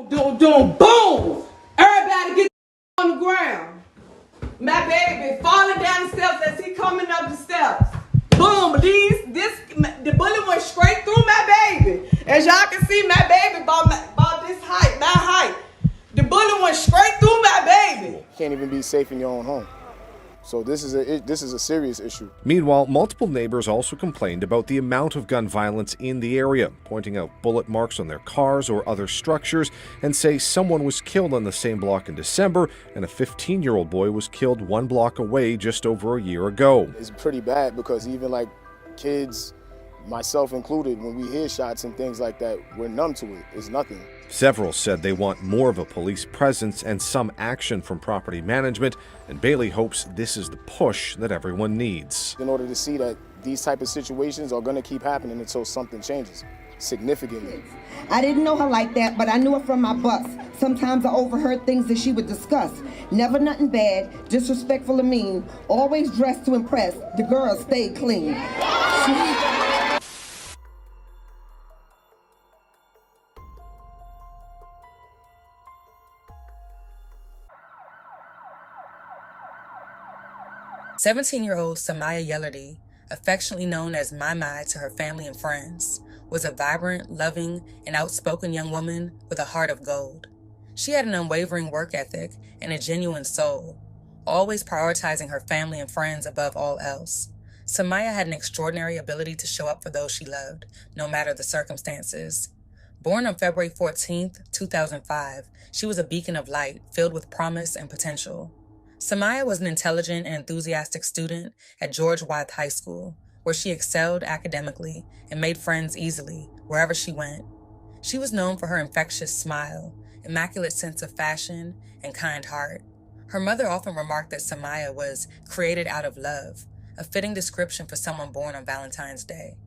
Doing boom! Everybody get on the ground. My baby falling down the steps as he coming up the steps. Boom! The bullet went straight through my baby. As y'all can see, my baby about this height, that height. The bullet went straight through my baby. You can't even be safe in your own home. So this is a serious issue. Meanwhile, multiple neighbors also complained about the amount of gun violence in the area, pointing out bullet marks on their cars or other structures, and say someone was killed on the same block in December, and a 15-year-old boy was killed 1 block away just over a year ago. It's pretty bad because even like kids, myself included, when we hear shots and things like that, we're numb to it. It's nothing. Several said they want more of a police presence and some action from property management, and Bailey hopes this is the push that everyone needs. In order to see that these type of situations are going to keep happening until something changes significantly. I didn't know her like that, but I knew her from my bus. Sometimes I overheard things that she would discuss. Never nothing bad, disrespectful or mean, always dressed to impress. The girl stayed clean. 17-year-old Somaya Yellerdy, affectionately known as My to her family and friends, was a vibrant, loving, and outspoken young woman with a heart of gold. She had an unwavering work ethic and a genuine soul, always prioritizing her family and friends above all else. Somaya had an extraordinary ability to show up for those she loved, no matter the circumstances. Born on February 14, 2005, she was a beacon of light filled with promise and potential. Somaya was an intelligent and enthusiastic student at George Wythe High School, where she excelled academically and made friends easily wherever she went. She was known for her infectious smile, immaculate sense of fashion, and kind heart. Her mother often remarked that Somaya was created out of love, a fitting description for someone born on Valentine's Day.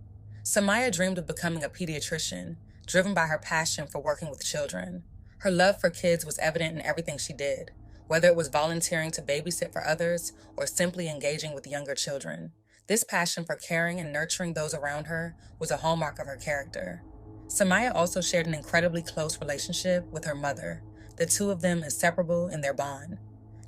Somaya dreamed of becoming a pediatrician, driven by her passion for working with children. Her love for kids was evident in everything she did, whether it was volunteering to babysit for others or simply engaging with younger children. This passion for caring and nurturing those around her was a hallmark of her character. Somaya also shared an incredibly close relationship with her mother, the two of them inseparable in their bond.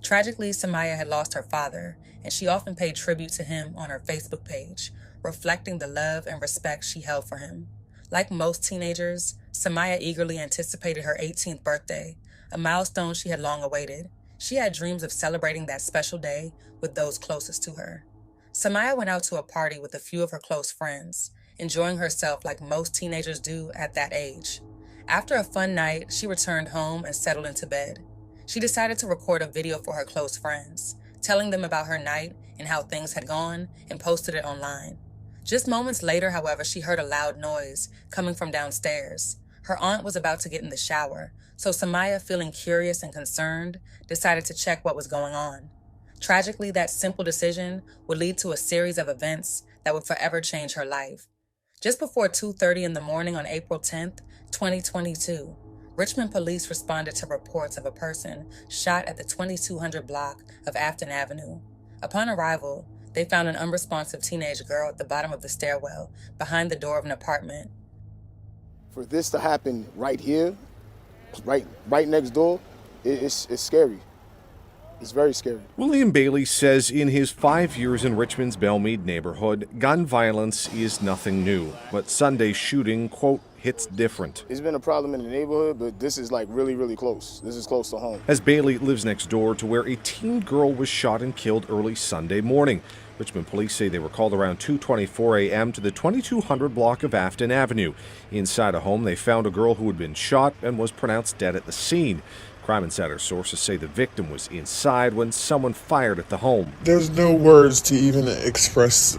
Tragically, Somaya had lost her father, and she often paid tribute to him on her Facebook page, reflecting the love and respect she held for him. Like most teenagers, Somaya eagerly anticipated her 18th birthday, a milestone she had long awaited. She had dreams of celebrating that special day with those closest to her. Somaya went out to a party with a few of her close friends, enjoying herself like most teenagers do at that age. After a fun night, she returned home and settled into bed. She decided to record a video for her close friends, telling them about her night and how things had gone, and posted it online. Just moments later, however, she heard a loud noise coming from downstairs. Her aunt was about to get in the shower, so Somaya, feeling curious and concerned, decided to check what was going on. Tragically, that simple decision would lead to a series of events that would forever change her life. Just before 2:30 in the morning on April 10th, 2022, Richmond police responded to reports of a person shot at the 2200 block of Afton Avenue. Upon arrival, they found an unresponsive teenage girl at the bottom of the stairwell behind the door of an apartment. For this to happen right here, right next door, it's scary. It's very scary. William Bailey says in his 5 years in Richmond's Belmead neighborhood, gun violence is nothing new. But Sunday's shooting, quote, hits different. It's been a problem in the neighborhood, but this is like really, really close. This is close to home. As Bailey lives next door to where a teen girl was shot and killed early Sunday morning. Richmond police say they were called around 2:24 a.m. to the 2200 block of Afton Avenue. Inside a home, they found a girl who had been shot and was pronounced dead at the scene. Crime Insider sources say the victim was inside when someone fired at the home. There's no words to even express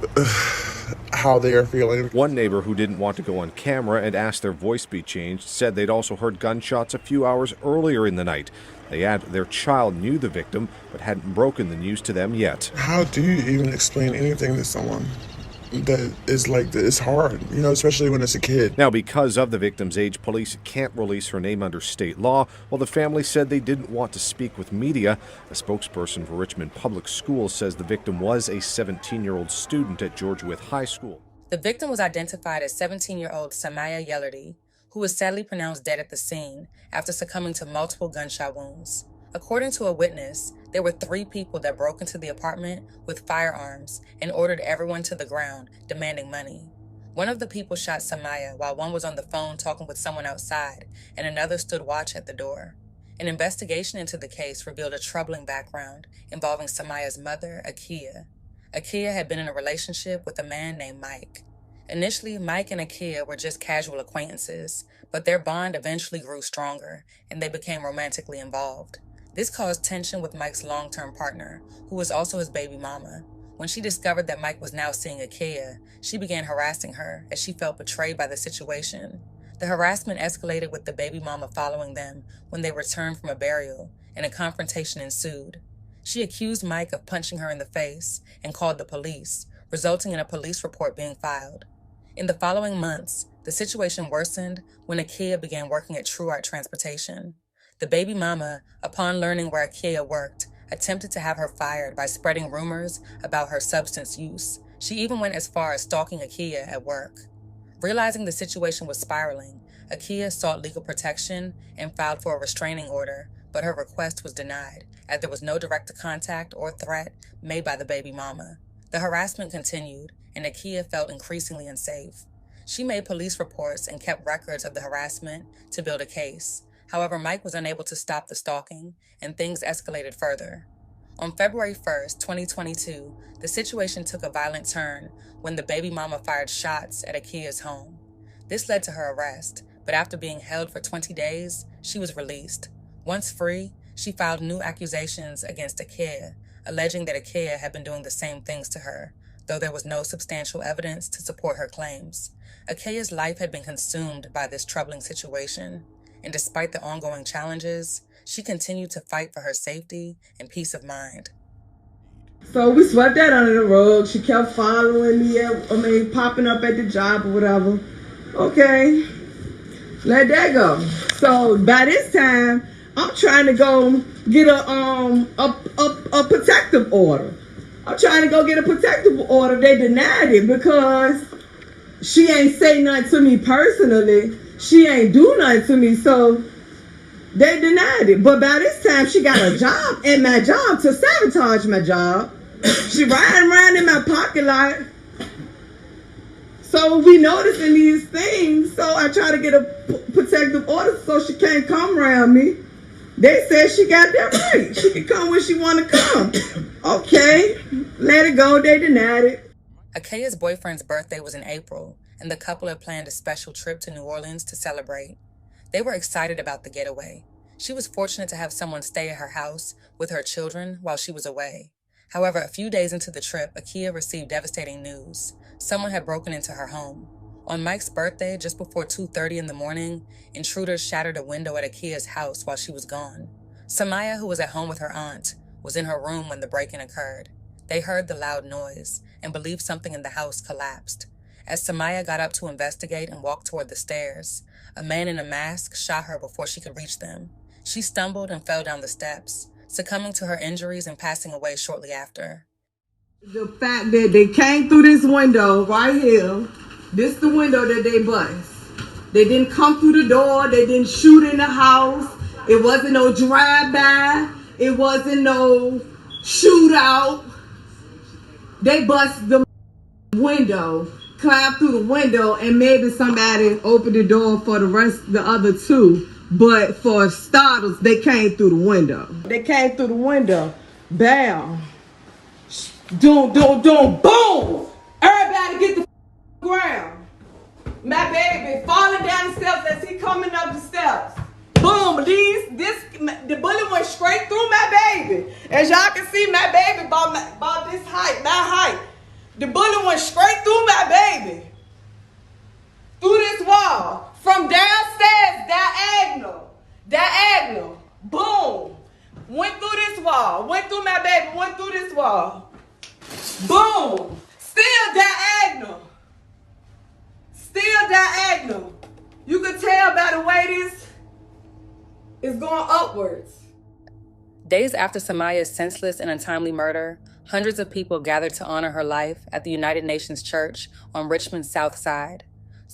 how they are feeling. One neighbor who didn't want to go on camera and asked their voice be changed said they'd also heard gunshots a few hours earlier in the night. They add their child knew the victim but hadn't broken the news to them yet. How do you even explain anything to someone that is like this? It's hard, especially when it's a kid. Now, because of the victim's age, police can't release her name under state law, while the family said they didn't want to speak with media. A spokesperson for Richmond Public Schools says the victim was a 17-year-old student at George Wythe High School. The victim was identified as 17-year-old Somaya Yellerdy, who was sadly pronounced dead at the scene after succumbing to multiple gunshot wounds. According to a witness, there were 3 people that broke into the apartment with firearms and ordered everyone to the ground, demanding money. One of the people shot Somaya while one was on the phone talking with someone outside and another stood watch at the door. An investigation into the case revealed a troubling background involving Somaya's mother, Akia. Akia had been in a relationship with a man named Mike. Initially, Mike and Akia were just casual acquaintances, but their bond eventually grew stronger and they became romantically involved. This caused tension with Mike's long-term partner, who was also his baby mama. When she discovered that Mike was now seeing Akia, she began harassing her as she felt betrayed by the situation. The harassment escalated with the baby mama following them when they returned from a burial, and a confrontation ensued. She accused Mike of punching her in the face and called the police, resulting in a police report being filed. In the following months, the situation worsened when Akia began working at True Art Transportation. The baby mama, upon learning where Akia worked, attempted to have her fired by spreading rumors about her substance use. She even went as far as stalking Akia at work. Realizing the situation was spiraling, Akia sought legal protection and filed for a restraining order, but her request was denied, as there was no direct contact or threat made by the baby mama. The harassment continued, and Akia felt increasingly unsafe. She made police reports and kept records of the harassment to build a case. However, Mike was unable to stop the stalking, and things escalated further. On February 1st, 2022, the situation took a violent turn when the baby mama fired shots at Akia's home. This led to her arrest, but after being held for 20 days, she was released. Once free, she filed new accusations against Akia, alleging that Akia had been doing the same things to her, though there was no substantial evidence to support her claims. Akia's life had been consumed by this troubling situation, and despite the ongoing challenges, she continued to fight for her safety and peace of mind. So we swept that under the rug. She kept following me, popping up at the job or whatever. Okay, let that go. So by this time, I'm trying to go get a protective order. I'm trying to go get a protective order. They denied it because she ain't say nothing to me personally. She ain't do nothing to me, so they denied it. But by this time, she got a job at my job to sabotage my job. She riding around in my parking lot. So we noticing these things. So I try to get a protective order so she can't come around me. They said she got that right. She can come when she want to come. Okay, let it go. They denied it. Akia's boyfriend's birthday was in April, and the couple had planned a special trip to New Orleans to celebrate. They were excited about the getaway. She was fortunate to have someone stay at her house with her children while she was away. However, a few days into the trip, Akia received devastating news. Someone had broken into her home. On Mike's birthday, just before 2:30 in the morning, intruders shattered a window at Akia's house while she was gone. Somaya, who was at home with her aunt, was in her room when the break-in occurred. They heard the loud noise and believed something in the house collapsed. As Somaya got up to investigate and walked toward the stairs, a man in a mask shot her before she could reach them. She stumbled and fell down the steps, succumbing to her injuries and passing away shortly after. The fact that they came through this window right here, this is the window that they bust. They didn't come through the door. They didn't shoot in the house. It wasn't no drive-by. It wasn't no shootout. They bust the window, climbed through the window, and maybe somebody opened the door for the other two. But for starters, they came through the window. They came through the window. Bam. Doom, boom. Everybody get the ground. My baby falling down the steps as he coming up the steps. Boom. The bullet went straight through my baby. As y'all can see, my baby about this height, my height. The bullet went straight through my baby. Through this wall. From downstairs, diagonal, boom. Went through this wall, went through my baby, went through this wall. Boom. Still diagonal. You can tell by the way this is going upwards. Days after Somaya's senseless and untimely murder, hundreds of people gathered to honor her life at the United Nations Church on Richmond's south side.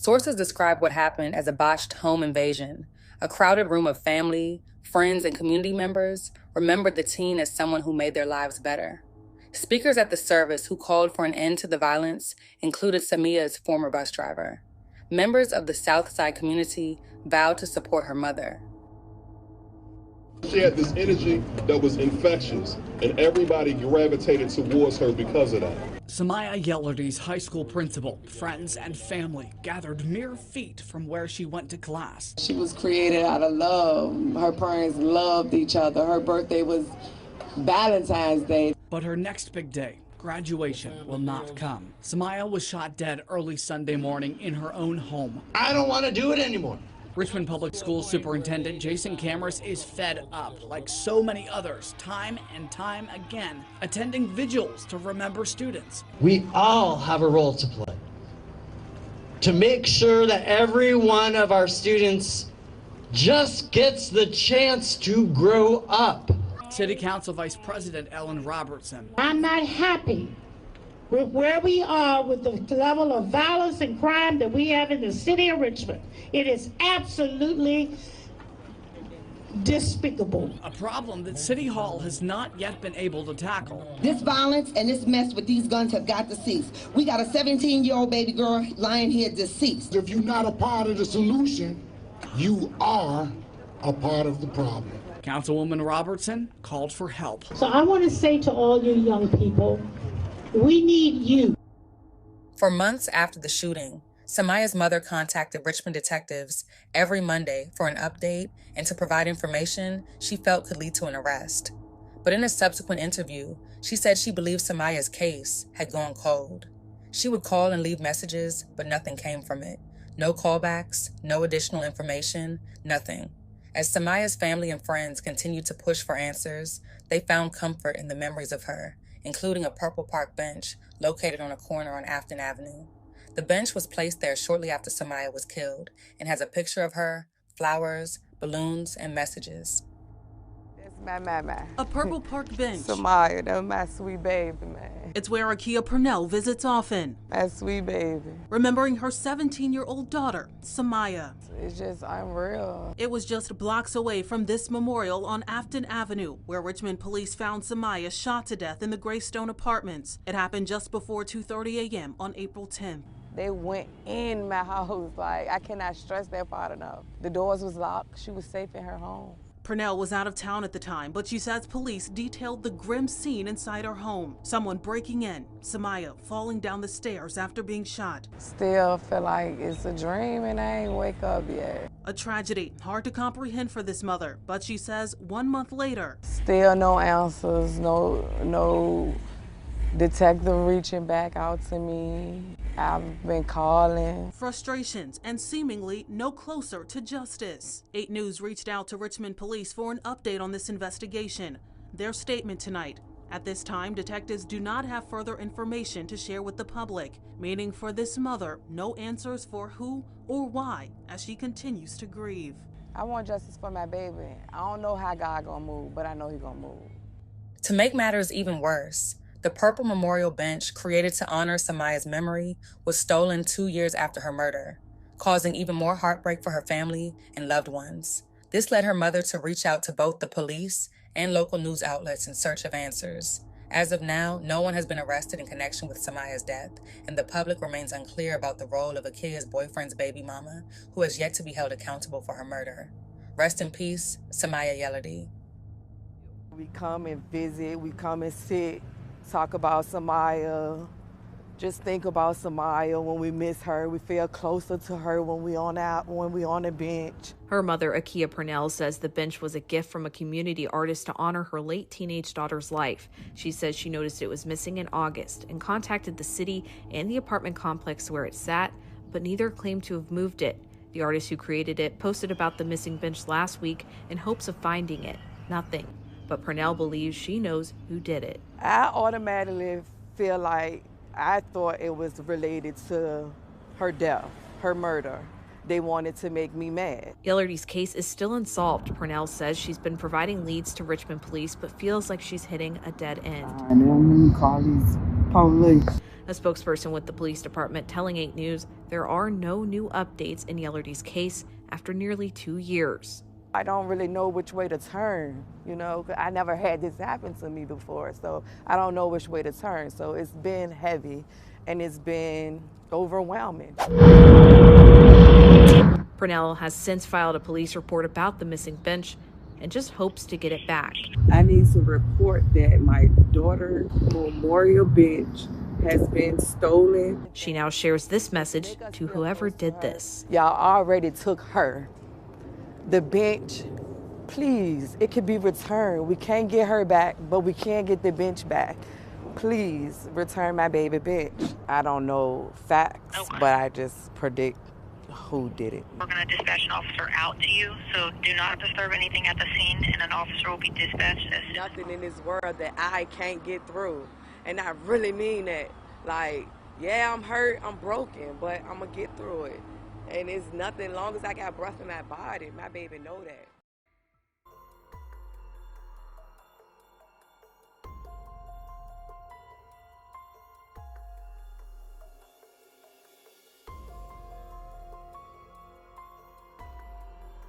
Sources describe what happened as a botched home invasion. A crowded room of family, friends, and community members remembered the teen as someone who made their lives better. Speakers at the service who called for an end to the violence included Somaya's former bus driver. Members of the South Side community vowed to support her mother. She had this energy that was infectious, and everybody gravitated towards her because of that. Somaya Yellerdy's high school principal, friends, and family gathered mere feet from where she went to class. She was created out of love. Her parents loved each other. Her birthday was Valentine's Day. But her next big day, graduation, will not come. Somaya was shot dead early Sunday morning in her own home. I don't want to do it anymore. Richmond Public Schools Superintendent Jason Cameras is fed up, like so many others, time and time again, attending vigils to remember students. We all have a role to play to make sure that every one of our students just gets the chance to grow up. City Council Vice President Ellen Robertson. I'm not happy with where we are with the level of violence and crime that we have in the city of Richmond. It is absolutely despicable. A problem that City Hall has not yet been able to tackle. This violence and this mess with these guns have got to cease. We got a 17-year-old baby girl lying here deceased. If you're not a part of the solution, you are a part of the problem. Councilwoman Robertson called for help. So I want to say to all you young people, we need you. For months after the shooting, Somaya's mother contacted Richmond detectives every Monday for an update and to provide information she felt could lead to an arrest. But in a subsequent interview, she said she believed Somaya's case had gone cold. She would call and leave messages, but nothing came from it. No callbacks, no additional information, nothing. As Somaya's family and friends continued to push for answers, they found comfort in the memories of her, including a purple park bench located on a corner on Afton Avenue. The bench was placed there shortly after Somaya was killed and has a picture of her, flowers, balloons, and messages. That's my. A purple park bench. Somaya, that's my sweet baby, man. It's where Akia Purnell visits often. My sweet baby. Remembering her 17-year-old daughter, Somaya. It's just unreal. It was just blocks away from this memorial on Afton Avenue, where Richmond police found Somaya shot to death in the Greystone Apartments. It happened just before 2:30 a.m. on April 10th. They went in my house. Like, I cannot stress that part enough. The doors was locked. She was safe in her home. Purnell was out of town at the time, but she says police detailed the grim scene inside her home. Someone breaking in, Somaya falling down the stairs after being shot. Still feel like it's a dream and I ain't wake up yet. A tragedy, hard to comprehend for this mother, but she says 1 month later. Still no answers, no detective reaching back out to me. I've been calling. Frustrations and seemingly no closer to justice. 8 News reached out to Richmond police for an update on this investigation. Their statement tonight: at this time, detectives do not have further information to share with the public, meaning for this mother, no answers for who or why as she continues to grieve. I want justice for my baby. I don't know how God gonna move, but I know he gonna move. To make matters even worse, the purple memorial bench created to honor Somaya's memory was stolen 2 years after her murder, causing even more heartbreak for her family and loved ones. This led her mother to reach out to both the police and local news outlets in search of answers. As of now, no one has been arrested in connection with Somaya's death, and the public remains unclear about the role of Akia's boyfriend's baby mama, who has yet to be held accountable for her murder. Rest in peace, Somaya Yellerdy. We come and visit, we come and sit, talk about Somaya, just think about Somaya when we miss her. We feel closer to her when we on the bench. Her mother, Akia Purnell, says the bench was a gift from a community artist to honor her late teenage daughter's life. She says she noticed it was missing in August and contacted the city and the apartment complex where it sat, but neither claimed to have moved it. The artist who created it posted about the missing bench last week in hopes of finding it. Nothing. But Purnell believes she knows who did it. I automatically feel like I thought it was related to her death, her murder. They wanted to make me mad. Yellerdy's case is still unsolved. Purnell says she's been providing leads to Richmond police, but feels like she's hitting a dead end. And then call these police. A spokesperson with the police department telling 8 News there are no new updates in Yellerdy's case after nearly 2 years. I don't really know which way to turn, you know, 'cause I never had this happen to me before, so I don't know which way to turn. So it's been heavy and it's been overwhelming. Purnell has since filed a police report about the missing bench and just hopes to get it back. I need to report that my daughter's memorial bench has been stolen. She now shares this message to whoever did this. Y'all already took her. The bench, please, it could be returned. We can't get her back, but we can get the bench back. Please return my baby bench. I don't know facts, but I just predict who did it. We're going to dispatch an officer out to you, so do not disturb anything at the scene, and an officer will be dispatched. Nothing in this world that I can't get through, and I really mean that. Like, yeah, I'm hurt, I'm broken, but I'm going to get through it. And it's nothing, long as I got breath in my body, my baby know that.